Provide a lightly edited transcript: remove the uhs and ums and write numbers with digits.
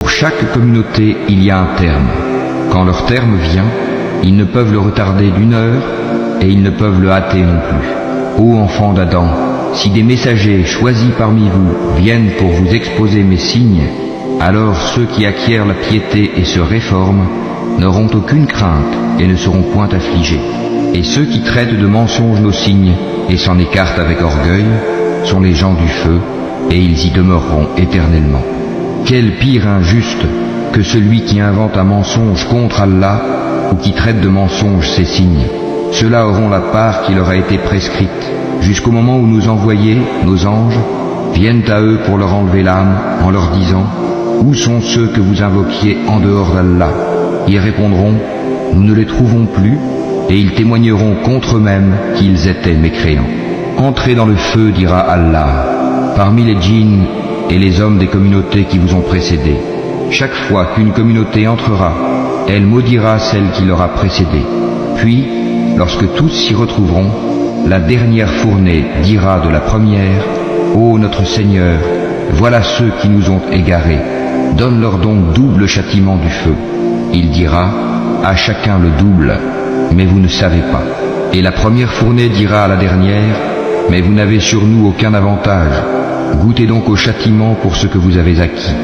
Pour chaque communauté, il y a un terme. Quand leur terme vient, ils ne peuvent le retarder d'1 heure et ils ne peuvent le hâter non plus. Ô enfants d'Adam, si des messagers choisis parmi vous viennent pour vous exposer mes signes, alors ceux qui acquièrent la piété et se réforment n'auront aucune crainte et ne seront point affligés. Et ceux qui traitent de mensonges nos signes et s'en écartent avec orgueil sont les gens du feu, et ils y demeureront éternellement. Quel pire injuste que celui qui invente un mensonge contre Allah ou qui traite de mensonge ses signes. Ceux-là auront la part qui leur a été prescrite, jusqu'au moment où nos envoyés, nos anges, viennent à eux pour leur enlever l'âme en leur disant « Où sont ceux que vous invoquiez en dehors d'Allah ?» Ils répondront « Nous ne les trouvons plus » et ils témoigneront contre eux-mêmes qu'ils étaient mécréants. « Entrez dans le feu, dira Allah, parmi les djinns et les hommes des communautés qui vous ont précédés. Chaque fois qu'une communauté entrera, elle maudira celle qui l'aura précédée. Puis, lorsque tous s'y retrouveront, la dernière fournée dira de la première, « Ô notre Seigneur, voilà ceux qui nous ont égarés. Donne-leur donc double châtiment du feu. » Il dira, « À chacun le double, mais vous ne savez pas. » Et la première fournée dira à la dernière, « Mais vous n'avez sur nous aucun avantage. Goûtez donc au châtiment pour ce que vous avez acquis. »